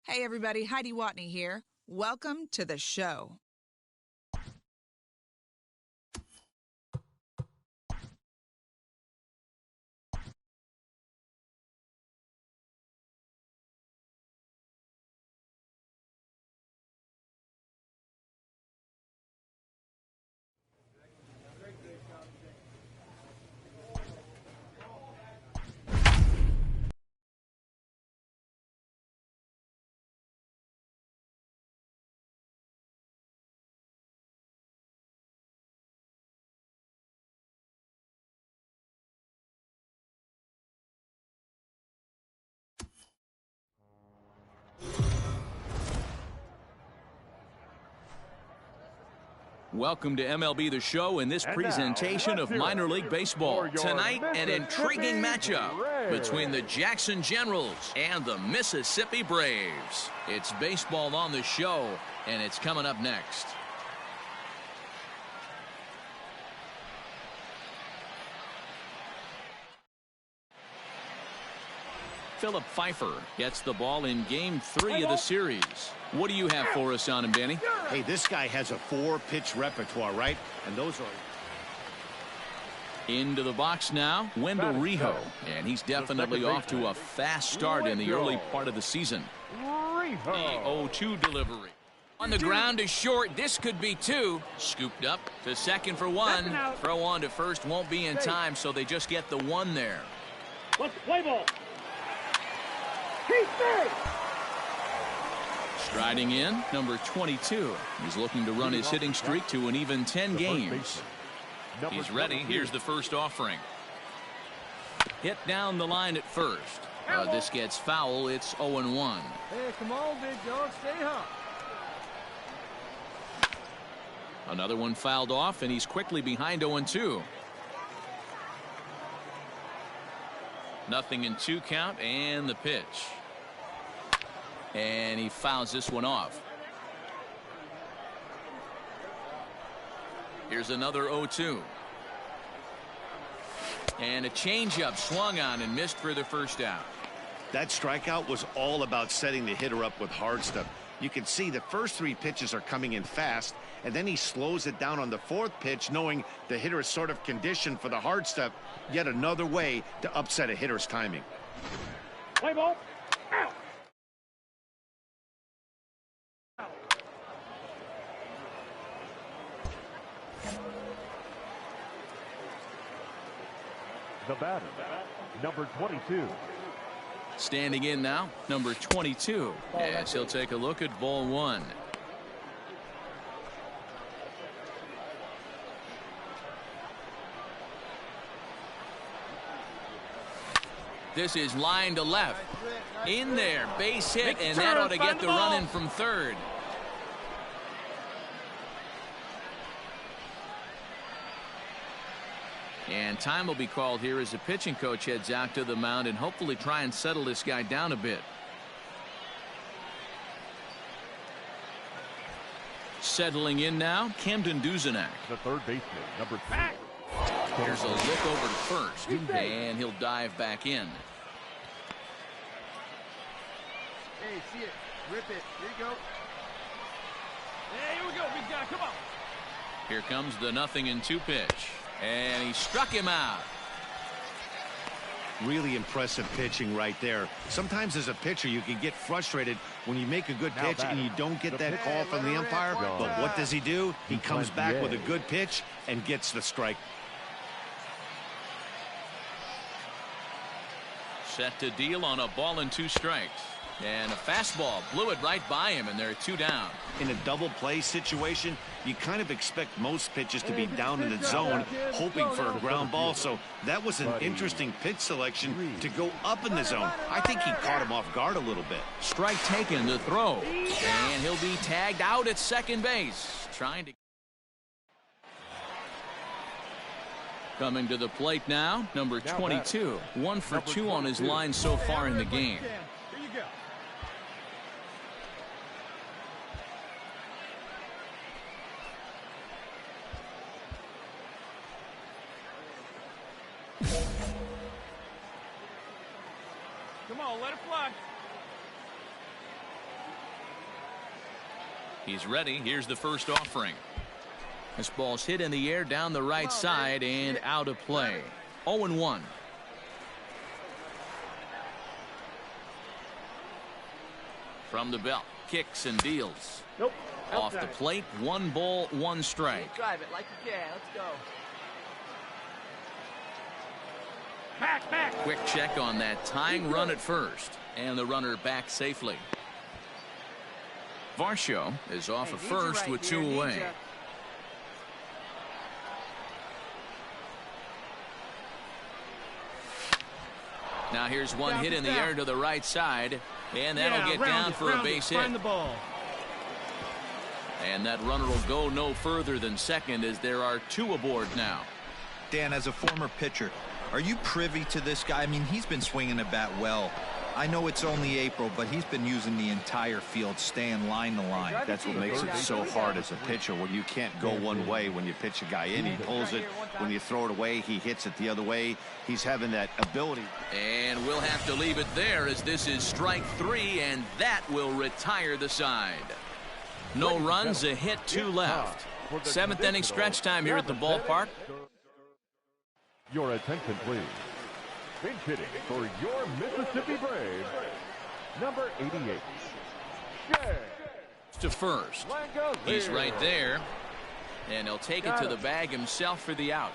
Hey everybody, Heidi Watney here. Welcome to the show. Welcome to MLB The Show in this presentation of minor league baseball. Tonight, an intriguing matchup between the Jackson Generals and the Mississippi Braves. It's baseball on the show, and it's coming up next. Philip Pfeiffer gets the ball in Game 3 of the series. What do you have for us on him, Danny? Hey, this guy has a 4-pitch repertoire, right? And those are... Into the box now, Wendell Rijo. And he's definitely off to a fast start in the early part of the season. The 0-2 delivery. On the ground is short. This could be two. Scooped up to second for one. Throw on to first won't be in time, so they just get the one there. Let's play ball. Striding in, number 22. He's looking to run his hitting streak to an even 10 games. He's ready. Here's the first offering. Hit down the line at first. This gets foul. It's 0-1. Hey, come on, big dog. Stay hot. Another one fouled off, and he's quickly behind 0-2. Nothing in 2 count, and the pitch. And he fouls this one off. Here's another 0-2. And a changeup swung on and missed for the first out. That strikeout was all about setting the hitter up with hard stuff. You can see the first 3 pitches are coming in fast, and then he slows it down on the 4th pitch, knowing the hitter is sort of conditioned for the hard stuff. Yet another way to upset a hitter's timing. Play ball. The batter, number 22. Standing in now, number 22. As he'll take a look at ball 1. This is line to left. In there, base hit, and that ought to get the run in from third. And time will be called here as the pitching coach heads out to the mound and hopefully try and settle this guy down a bit. Settling in now, Camden Duzenak. The third baseman, number 3. Here's a look over to first, and he'll dive back in. Hey, see it. Rip it. Here you go. Hey, here we go, big guy. Come on. Here comes the 0-2 pitch. And he struck him out. Really impressive pitching right there. Sometimes as a pitcher you can get frustrated when you make a good pitch and you don't get that call from the umpire. But what does he do? He comes back with a good pitch and gets the strike. Set to deal on a ball and 2 strikes. And a fastball blew it right by him, and they're 2 down. In a double play situation, you kind of expect most pitches to be down in the zone, hoping for a ground ball. So that was an interesting pitch selection to go up in the zone. I think he caught him off guard a little bit. Strike taken, the throw. And he'll be tagged out at second base. Trying to... Coming to the plate now, number 22. 1 for 2 on his line so far in the game. Come on, let it fly. He's ready. Here's the first offering. This ball's hit in the air down the right side and out of play. 0-1. From the belt, kicks and deals. Nope. Off the plate, 1 ball, 1 strike. Drive it like you can. Let's go. Back. Quick check on that tying run at first, and the runner back safely. Varsho is off at first with 2 away. Now here's one hit in the air to the right side, and that'll get down for a base hit. Find the ball. And that runner will go no further than second as there are 2 aboard now. Dan, as a former pitcher, are you privy to this guy? I mean, he's been swinging the bat well. I know it's only April, but he's been using the entire field, staying line to line. That's what makes it so hard as a pitcher, when you can't go one way when you pitch a guy in. He pulls it. When you throw it away, he hits it the other way. He's having that ability. And we'll have to leave it there as this is strike 3, and that will retire the side. No runs, a hit, 2 left. 7th inning stretch time here at the ballpark. Your attention, please. Pinch hitting for your Mississippi Braves, number 88. Shea. To first. He's right there, and he'll take it to the bag himself for the out.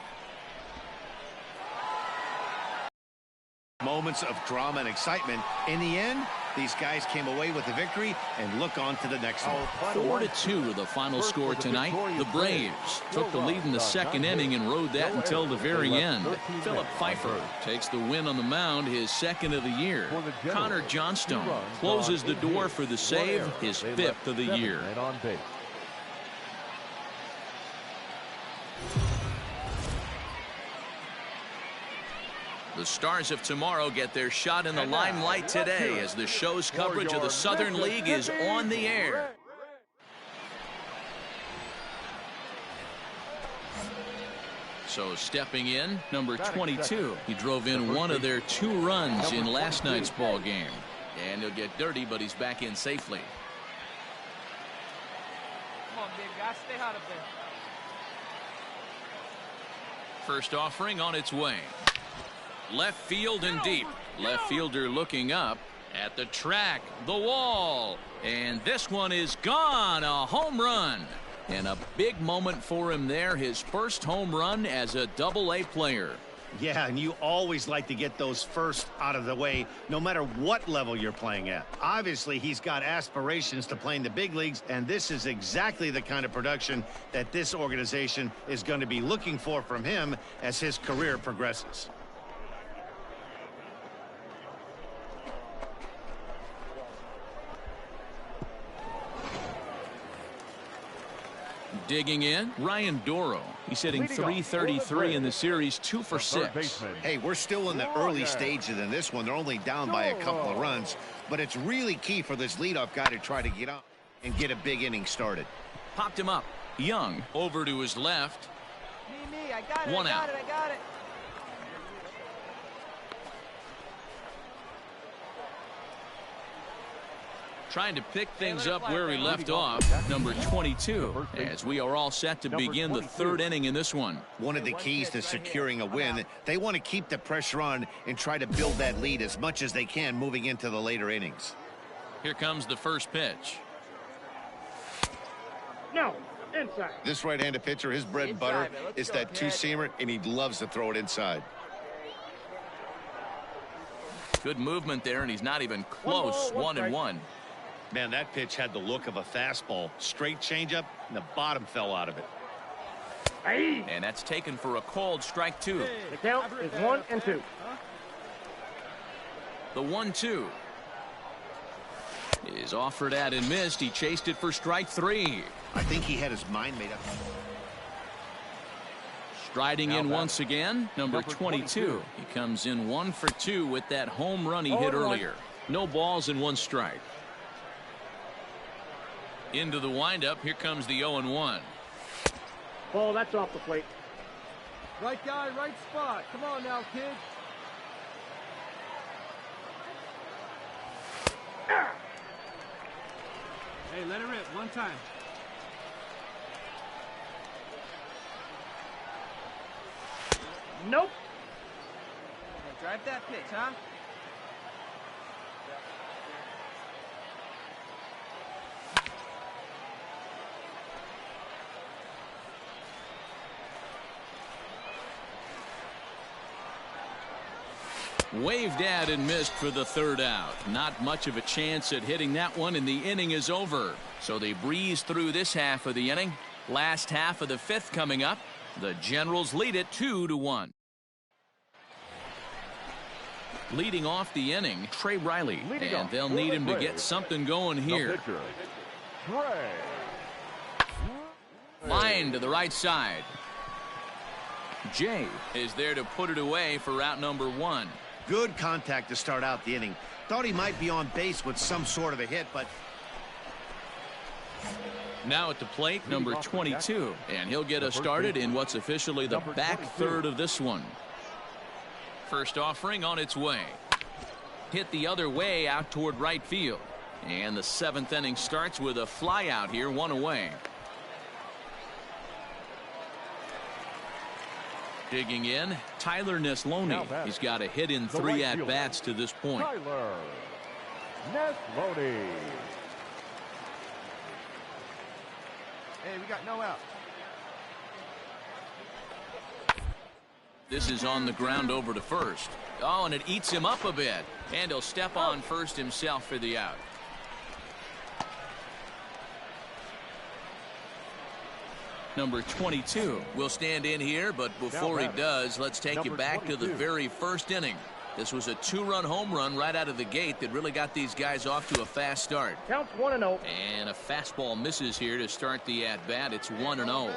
Moments of drama and excitement. In the end, these guys came away with the victory and look on to the next one. 4-2 the final score tonight. The Braves took the lead in the 2nd inning and rode that until the very end. Philip Pfeiffer takes the win on the mound, his 2nd of the year. Connor Johnstone closes the door for the save, his 5th of the year. The Stars of tomorrow get their shot in the limelight today as the show's coverage of the Southern League is on the air. So stepping in, number 22. He drove in one of their 2 runs in last night's ball game. And he'll get dirty, but he's back in safely. Come on, big guy. Stay hot up there. First offering on its way. Left field and deep. Left fielder looking up at the track, the wall, and this one is gone. A home run, and a big moment for him there. His first home run as a Double-A player. Yeah, and you always like to get those first out of the way, no matter what level you're playing at. Obviously, he's got aspirations to play in the big leagues, and this is exactly the kind of production that this organization is going to be looking for from him as his career progresses. Digging in, Ryan Doro. He's hitting .333 in the series, 2 for 6. Hey, we're still in the early stages in this one. They're only down by a couple of runs, but it's really key for this leadoff guy to try to get up and get a big inning started. Popped him up. Young over to his left. Me, I got it. One out. I got it. Trying to pick things up where he left off, number 22, as we are all set to begin the 3rd inning in this one. One of the keys to securing a win, they want to keep the pressure on and try to build that lead as much as they can moving into the later innings. Here comes the first pitch. No, inside. This right-handed pitcher, his bread and butter is that 2-seamer, and he loves to throw it inside. Good movement there, and he's not even close. 1-1. Man, that pitch had the look of a fastball. Straight changeup, and the bottom fell out of it. And that's taken for a called strike 2. The count is 1-2. The 1-2 is offered at and missed. He chased it for strike 3. I think he had his mind made up. Striding in once again, number 22. He comes in 1 for 2 with that home run he hit earlier. No balls and 1 strike. Into the windup. Here comes the 0-1. Ball, that's off the plate. Right guy, right spot. Come on now, kid. Hey, let it rip one time. Nope. Drive that pitch, huh? Waved at and missed for the third out. Not much of a chance at hitting that one, and the inning is over. So they breeze through this half of the inning. Last half of the fifth coming up. The Generals lead it 2-1. Leading off the inning, Trey Riley, and they'll need him to get something going here. Line to the right side. Jay is there to put it away for out number one. Good contact to start out the inning. Thought he might be on base with some sort of a hit, but now at the plate, number 22, and he'll get us started in what's officially the back third of this one. First offering on its way. Hit the other way out toward right field. And the seventh inning starts with a fly out here, one away. Digging in, Tyler Neslony. He's got a hit in 3 at-bats to this point. Tyler Neslony. Hey, we got no out. This is on the ground over to first. Oh, and it eats him up a bit. And he'll step on first himself for the out. Number 22 will stand in here, but before he does, let's take you back to the very first inning. This was a 2-run home run right out of the gate that really got these guys off to a fast start. Counts 1-0. And a fastball misses here to start the at-bat. It's 1-0.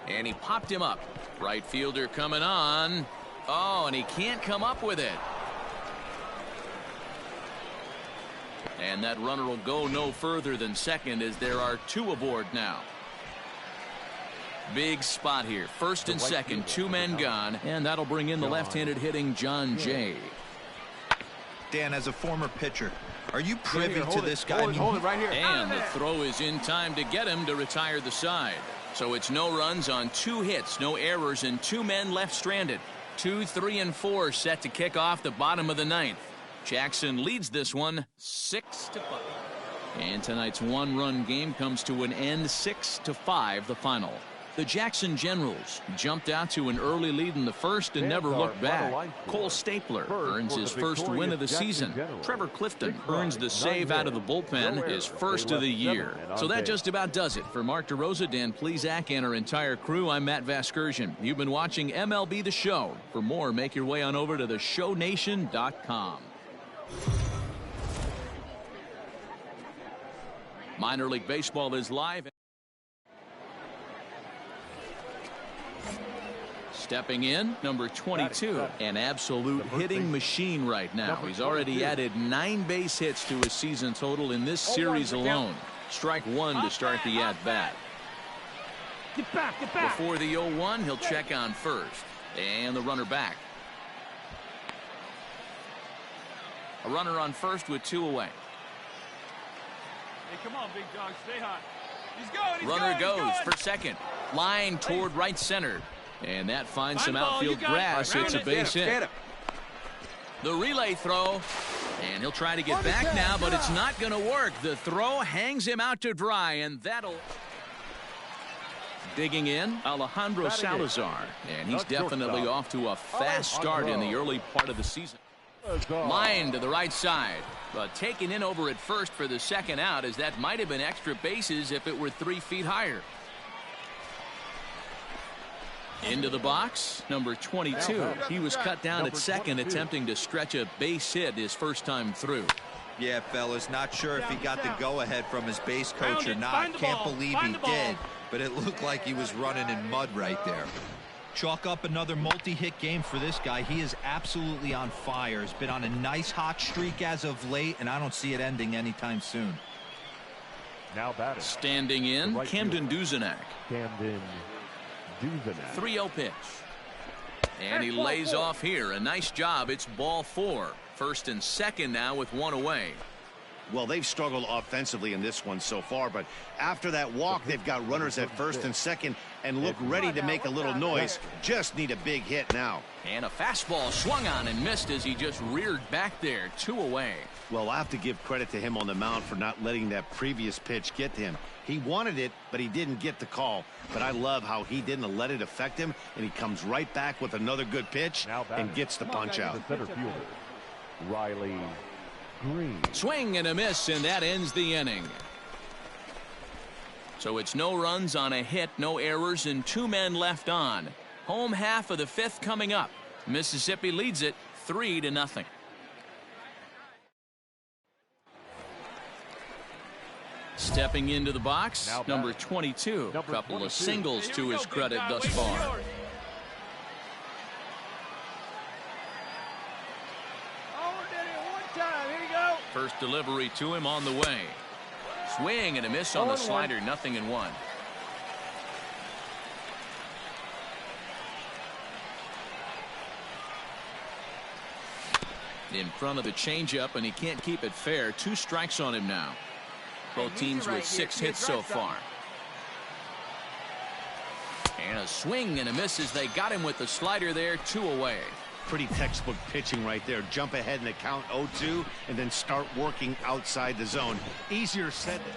And he popped him up. Right fielder coming on. Oh, and he can't come up with it. And that runner will go no further than second as there are 2 aboard now. Big spot here. First and second, 2 men gone. And that'll bring in the left-handed hitting John Jay. Dan, as a former pitcher, are you privy to this guy? Hold it right here. And the throw is in time to get him to retire the side. So it's no runs on 2 hits, no errors, and 2 men left stranded. 2, 3, and 4 set to kick off the bottom of the 9th. Jackson leads this one 6-5. And tonight's 1-run game comes to an end 6-5, the final. The Jackson Generals jumped out to an early lead in the first and never looked back. Cole Stapler earns his first win of the season. Trevor Clifton earns the save out of the bullpen, his first of the year. So that just about does it. For Mark DeRosa, Dan Plesac, and our entire crew, I'm Matt Vasgersian. You've been watching MLB The Show. For more, make your way on over to theshownation.com. Minor League Baseball is live. Stepping in, number 22, an absolute hitting machine right now. He's already added 9 base hits to his season total in this series alone. Strike 1 to start the at-bat. Get back, get back. Before the 0-1, he'll check on first. And the runner back. A runner on first with 2 away. Hey, come on, big dog, stay hot. He's going, Runner goes for second. Line toward right center. And that finds some outfield grass. It's a base hit. The relay throw. And he'll try to get back now, but it's not going to work. The throw hangs him out to dry, and that'll... Digging in, Alejandro Salazar. And he's definitely off to a fast start in the early part of the season. Line to the right side, but taken in over at first for the second out, as that might have been extra bases if it were 3 feet higher. Into the box, number 22. He was cut down at second, attempting to stretch a base hit his first time through. Yeah, fellas, not sure if he got the go-ahead from his base coach or not. Can't believe he did, but it looked like he was running in mud right there. Chalk up another multi-hit game for this guy. He is absolutely on fire. He's been on a nice hot streak as of late, and I don't see it ending anytime soon. Now batting. Standing in, Camden Duzenak. Camden Duzenak. 3-0 pitch. And he lays off here. A nice job. It's ball 4. First and second now with 1 away. Well, they've struggled offensively in this one so far, but after that walk, they've got runners at first and second and look ready to make a little noise. Just need a big hit now. And a fastball swung on and missed as he just reared back there, 2 away. Well, I have to give credit to him on the mound for not letting that previous pitch get to him. He wanted it, but he didn't get the call. But I love how he didn't let it affect him, and he comes right back with another good pitch and gets the punch out. The center fielder, Riley Green. Swing and a miss, and that ends the inning. So it's no runs on a hit, no errors, and 2 men left on. Home half of the 5th coming up. Mississippi leads it 3-0. Stepping into the box, number 22. A couple of singles to his credit thus far. First delivery to him on the way. Swing and a miss on the slider, 0-1. In front of the changeup, and he can't keep it fair. 2 strikes on him now. Both teams with 6 hits so far. And a swing and a miss as they got him with the slider there, 2 away. Pretty textbook pitching right there. Jump ahead in the count 0-2 and then start working outside the zone. Easier said than.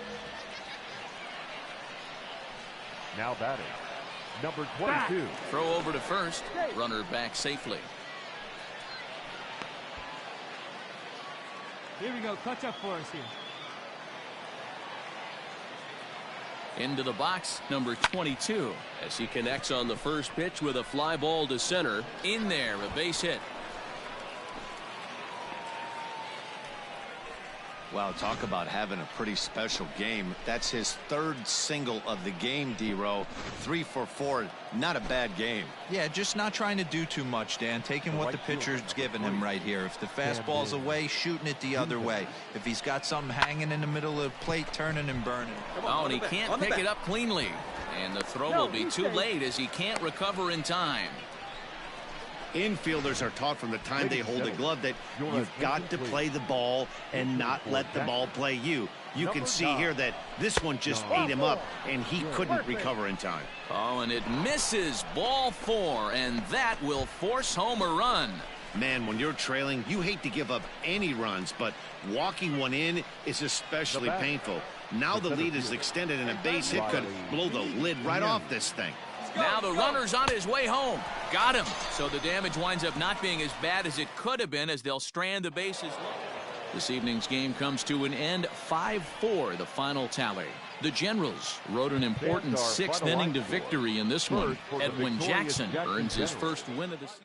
Now batting, number 22. Throw over to first. Runner back safely. Here we go. Clutch up for us here. Into the box, number 22. As he connects on the first pitch with a fly ball to center. In there, a base hit. Wow, talk about having a pretty special game. That's his 3rd single of the game, D-Row. 3 for 4. Not a bad game. Yeah, just not trying to do too much, Dan. Taking what the pitcher's giving him right here. If the fastball's away, shooting it the other way. If he's got something hanging in the middle of the plate, turning and burning. Oh, and he can't pick it up cleanly. And the throw will be too late as he can't recover in time. Infielders are taught from the time they hold a glove that you've got to play the ball and not let the ball play you. You can see here that this one just ate him up, and he couldn't recover in time. Oh, and it misses. Ball 4, and that will force home a run. Man, when you're trailing, you hate to give up any runs, but walking one in is especially painful. Now the lead is extended, and a base hit could blow the lid right off this thing. Now the runner's on his way home. Got him. So the damage winds up not being as bad as it could have been as they'll strand the bases. This evening's game comes to an end. 5-4 the final tally. The Generals rode an important 6th inning to victory in this one. Edwin Jackson earns his first win of the season.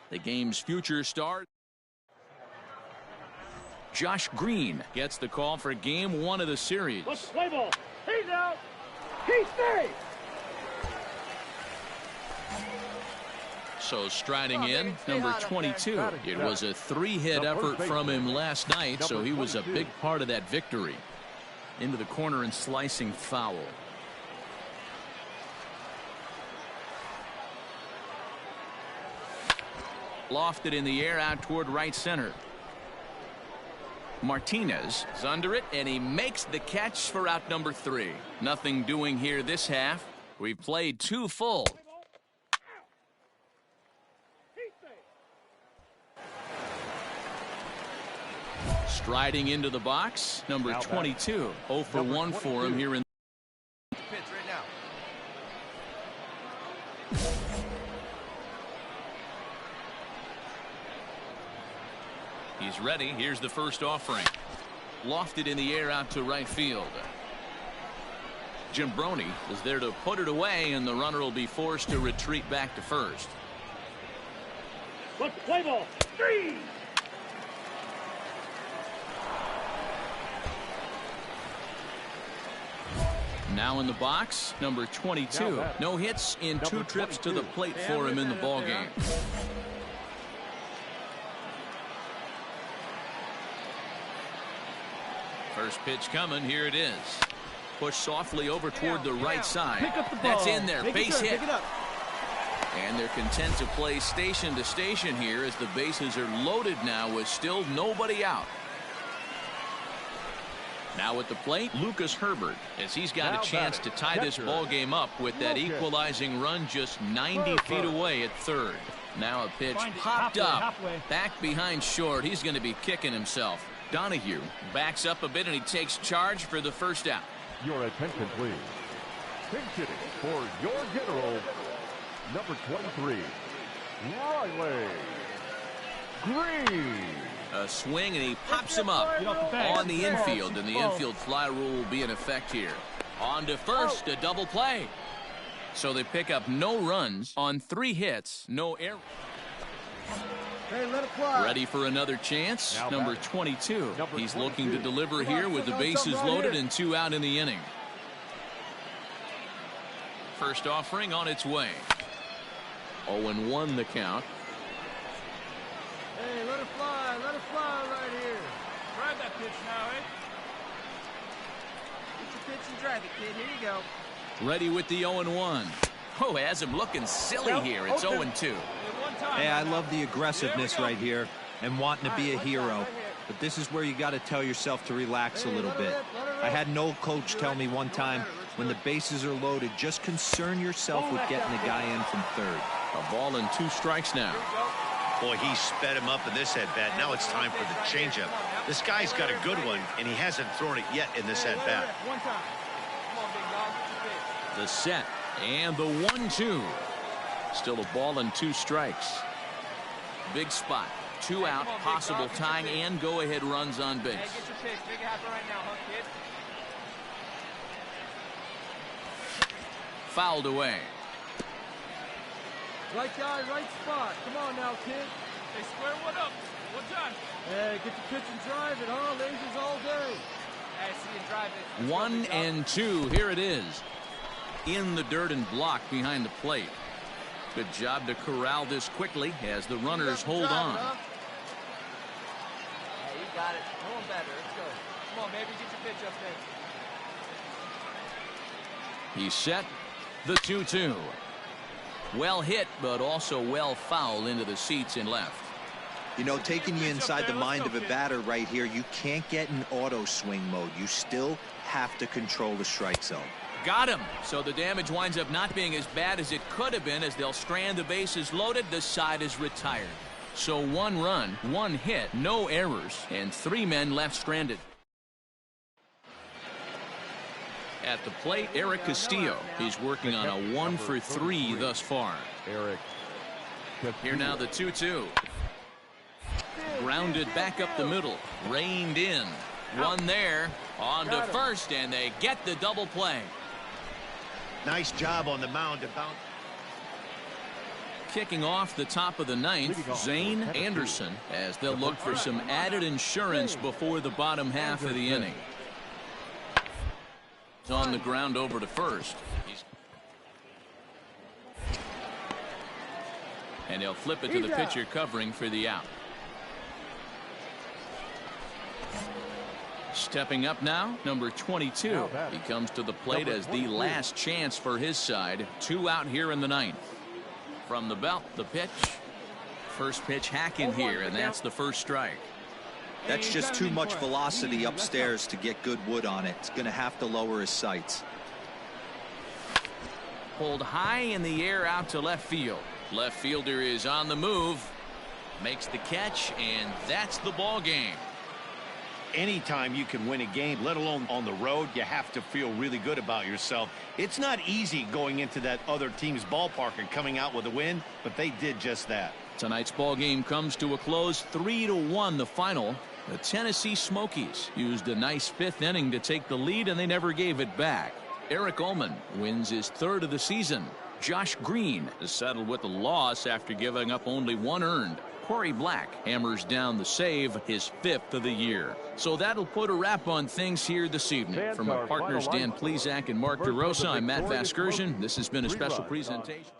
The game's future star, Josh Green, gets the call for game 1 of the series. Let's play ball. He's out. He's safe. So striding in, number 22. It was a 3-hit effort from him last night, so he was a big part of that victory. Into the corner and slicing foul. Lofted in the air out toward right center. Martinez is under it, and he makes the catch for out number 3. Nothing doing here this half. We've played 2 full. Striding into the box, number 22. 0 for 1 for him here in. Pitch right now. He's ready. Here's the first offering. Lofted in the air out to right field. Jimbroni is there to put it away, and the runner will be forced to retreat back to first. Let's play ball. 3. Now in the box, number 22. No hits in 2 trips to the plate for him in the ballgame. First pitch coming. Here it is. Push softly over toward the right side. That's in there. Base hit. And they're content to play station to station here as the bases are loaded now with still nobody out. Now at the plate, Lucas Herbert, as he's got a chance to tie this ball game up with that equalizing run just 90 feet away at third. Now a pitch popped up, back behind short. He's going to be kicking himself. Donahue backs up a bit, and he takes charge for the first out. Your attention, please. Pinch hitting for your general, number 23, Riley Green. A swing, and he pops him up on the infield, and the infield fly rule will be in effect here. On to first, a double play. So they pick up no runs on 3 hits, no errors. Hey, let it fly. Ready for another chance, number 22. He's looking to deliver here with the bases loaded and 2 out in the inning. First offering on its way. 0-1 the count. Hey, let it fly right here. Drive that pitch now, eh? Get your pitch and drive it, kid. Here you go. Ready with the 0-1. Oh, has him looking silly here. It's 0-2. Hey, I love the aggressiveness right here and wanting to be a hero. But this is where you got to tell yourself to relax a little bit. I had an old coach tell me one time, when the bases are loaded, just concern yourself with getting the guy in from third. A ball and 2 strikes now. Boy, he sped him up in this at-bat. Now it's time for the changeup. This guy's got a good one, and he hasn't thrown it yet in this at-bat. The set and the 1-2. Still a ball and 2 strikes. Big spot. 2 out, possible tying and go-ahead runs on base. Fouled away. Right guy, right spot. Come on now, kid. Hey, square one up. One time. Hey, get the pitch and drive it, huh? Lasers all day. Hey, see you drive it. 1 and 2. Here it is. In the dirt and blocked behind the plate. Good job to corral this quickly as the runners hold on. Hey, you got it. No one better. Let's go. Come on, baby. Get your pitch up there. He's set. The 2-2. Well hit, but also well fouled into the seats and left. You know, taking you inside the mind of a batter right here, you can't get in auto swing mode. You still have to control the strike zone. Got him. So the damage winds up not being as bad as it could have been as they'll strand the bases loaded. The side is retired. So 1 run, 1 hit, no errors, and 3 men left stranded. At the plate, Eric Castillo. He's working on a 1 for 3 thus far. Here now the 2-2. Grounded back up the middle. Reined in. One there. On to first, and they get the double play. Nice job on the mound to bounce. kicking off the top of the ninth, Zane Anderson, as they'll look for some added insurance before the bottom half of the inning. He's on the ground over to first. And he'll flip it to the pitcher covering for the out. Stepping up now, number 22. He comes to the plate as the last chance for his side. 2 out here in the ninth. From the belt, the pitch. First pitch hacking here, and that's the first strike. That's just too much velocity upstairs to get good wood on it. It's going to have to lower his sights. Pulled high in the air out to left field. Left fielder is on the move. Makes the catch, and that's the ball game. Anytime you can win a game, let alone on the road, you have to feel really good about yourself. It's not easy going into that other team's ballpark and coming out with a win, but they did just that. Tonight's ball game comes to a close, 3-1 the final. The Tennessee Smokies used a nice 5th inning to take the lead, and they never gave it back. Eric Ullman wins his 3rd of the season. Josh Green is settled with a loss after giving up only 1 earned. Corey Black hammers down the save, his 5th of the year. So that'll put a wrap on things here this evening. From our partners Dan Plesac and Mark DeRosa, I'm Matt Vasgersian. This has been a special presentation.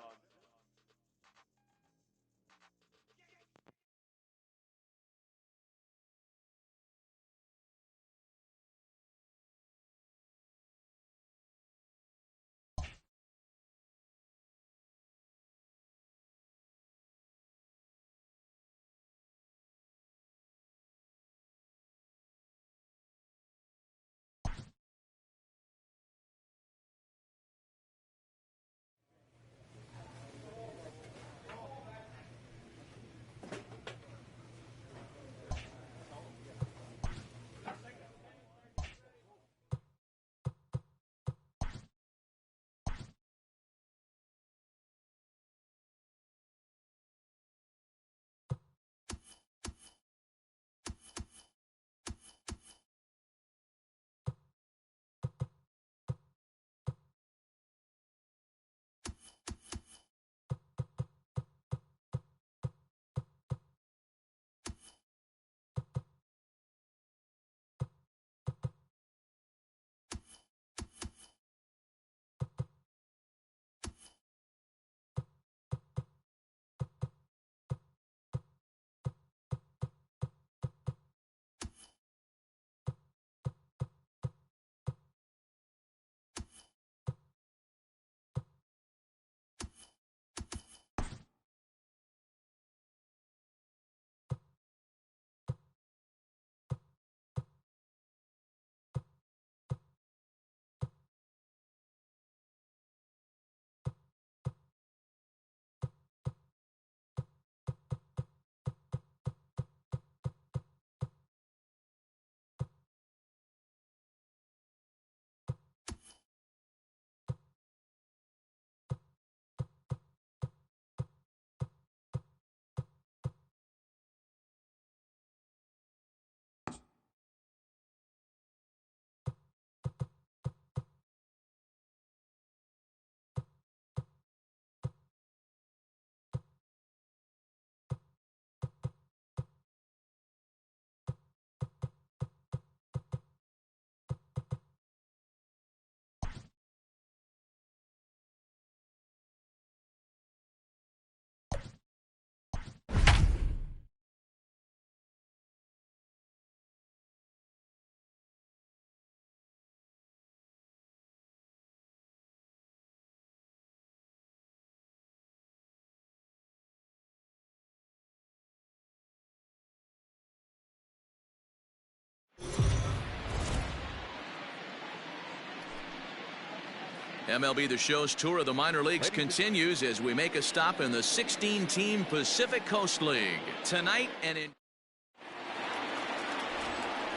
MLB The Show's tour of the minor leagues continues as we make a stop in the 16-team Pacific Coast League. Tonight and in...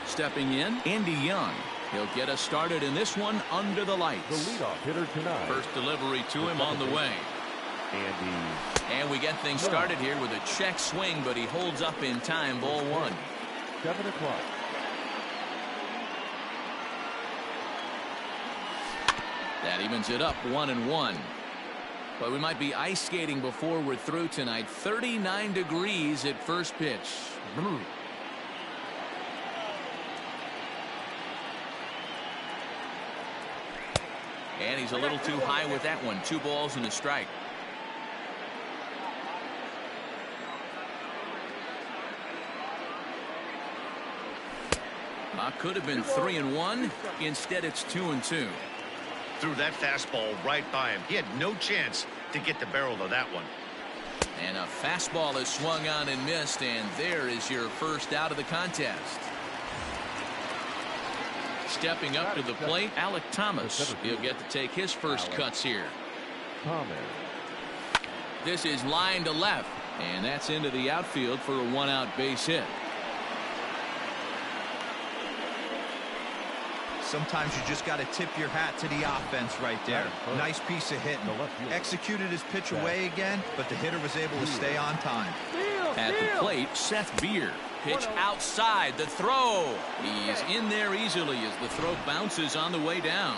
Stepping in, Andy Young. He'll get us started in this one under the lights. The leadoff hitter tonight. First delivery to him on the way. And we get things started here with a check swing, but he holds up in time. Ball 1. 7 o'clock. That evens it up 1-1. But we might be ice skating before we're through tonight. 39 degrees at first pitch. And he's a little too high with that one. 2 balls and a strike. Could have been 3-1. Instead, it's 2-2. Threw that fastball right by him. He had no chance to get the barrel of that one. And a fastball is swung on and missed, and there is your first out of the contest. Stepping up to the plate, Alec Thomas. He'll get to take his first cuts here. This is line to left, and that's into the outfield for a 1-out base hit. Sometimes you just got to tip your hat to the offense right there. Nice piece of hitting. Executed his pitch away again, but the hitter was able to stay on time. At the plate, Seth Beer. Pitch outside. The throw. He's in there easily as the throw bounces on the way down.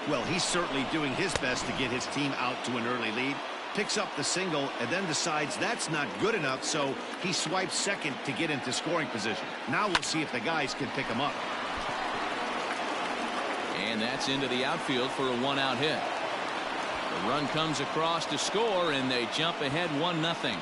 Well, he's certainly doing his best to get his team out to an early lead. Picks up the single and then decides that's not good enough, so he swipes second to get into scoring position. Now we'll see if the guys can pick him up. And that's into the outfield for a 1-out hit. The run comes across to score, and they jump ahead 1-0.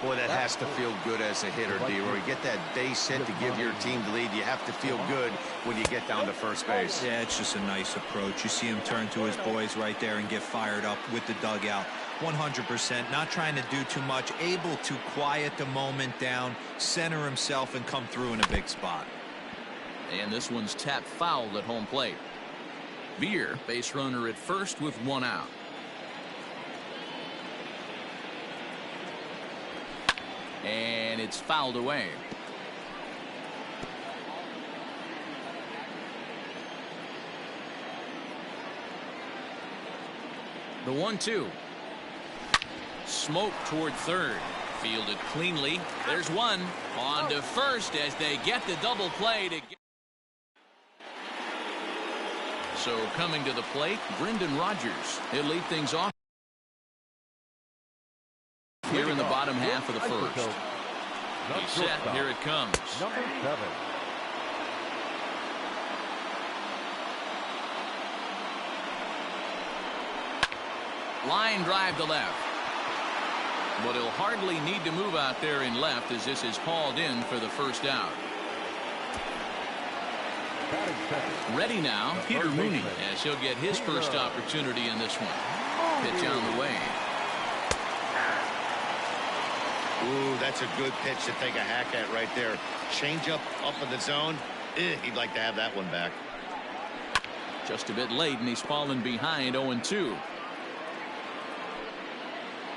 Boy, that has to feel good as a hitter, D-Roy. Get that base hit to give your team the lead. You have to feel good when you get down to first base. Yeah, it's just a nice approach. You see him turn to his boys right there and get fired up with the dugout. 100%, not trying to do too much, able to quiet the moment down, center himself, and come through in a big spot. And this one's tapped foul at home plate. Beer, base runner at first with 1 out. And it's fouled away. The 1-2. Smoke toward third. Fielded cleanly. There's one. On to first as they get the double play to get. So coming to the plate, Brendan Rodgers. He'll lead things off here in the bottom half of the first. He's set. Here it comes. Number 7. Line drive to left. But he'll hardly need to move out there in left as this is hauled in for the first out. Ready now, Peter Mooney, as he'll get his first opportunity in this one. Pitch on the way. Ooh, that's a good pitch to take a hack at right there. Change up in the zone. He'd like to have that one back. Just a bit late, and he's fallen behind 0-2.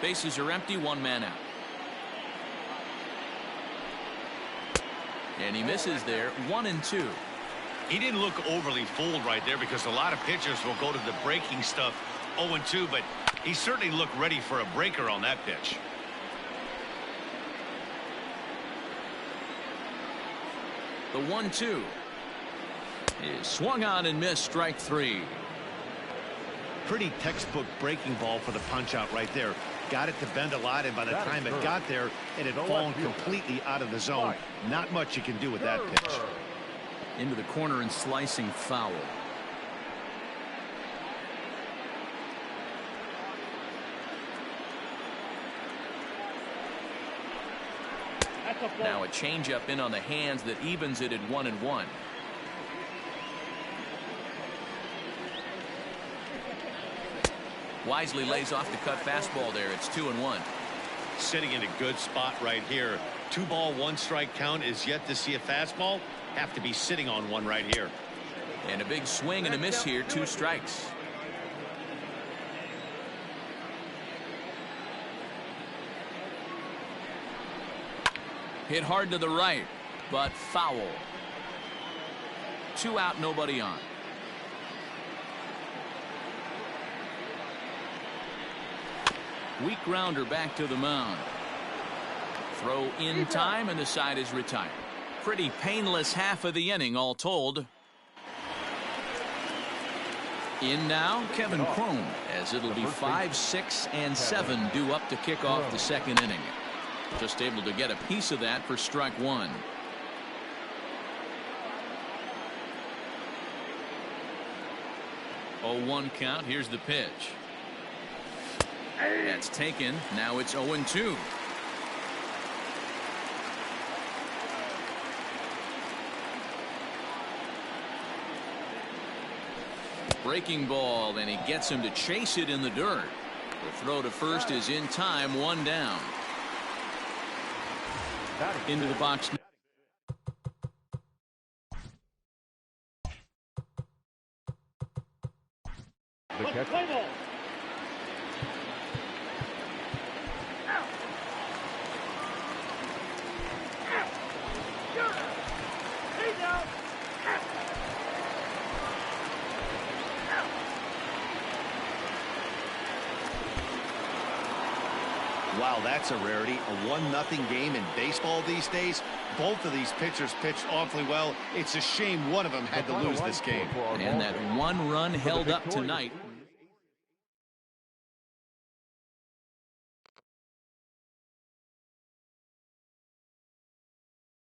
Bases are empty, 1 man out. And he misses there, 1-2. He didn't look overly fooled right there because a lot of pitchers will go to the breaking stuff 0-2, but he certainly looked ready for a breaker on that pitch. The 1-2 is swung on and missed, strike 3. Pretty textbook breaking ball for the punch out right there. Got it to bend a lot, and by the time it got there, it had fallen completely out of the zone. Not much you can do with that pitch. Into the corner and slicing foul. Now a changeup in on the hands that evens it at 1-1. Wisely lays off the cut fastball there. It's 2-1. Sitting in a good spot right here. 2 ball 1 strike count is yet to see a fastball. Have to be sitting on one right here. And a big swing and a miss here. 2 strikes. Hit hard to the right, but foul. 2 out, nobody on. Weak grounder back to the mound. Throw in time, and the side is retired. Pretty painless half of the inning all told. In now, Kevin Cron, as it'll be 5, 6, and 7 due up to kick off the second inning. Just able to get a piece of that for strike one. 0-1 count. Here's the pitch. That's taken. Now it's 0-2. Breaking ball, and he gets him to chase it in the dirt. The throw to first is in time. One down. Into the box. Play ball. Wow, that's a rarity. A 1-0 game in baseball these days. Both of these pitchers pitched awfully well. It's a shame one of them had to lose this game. And that one run held up tonight.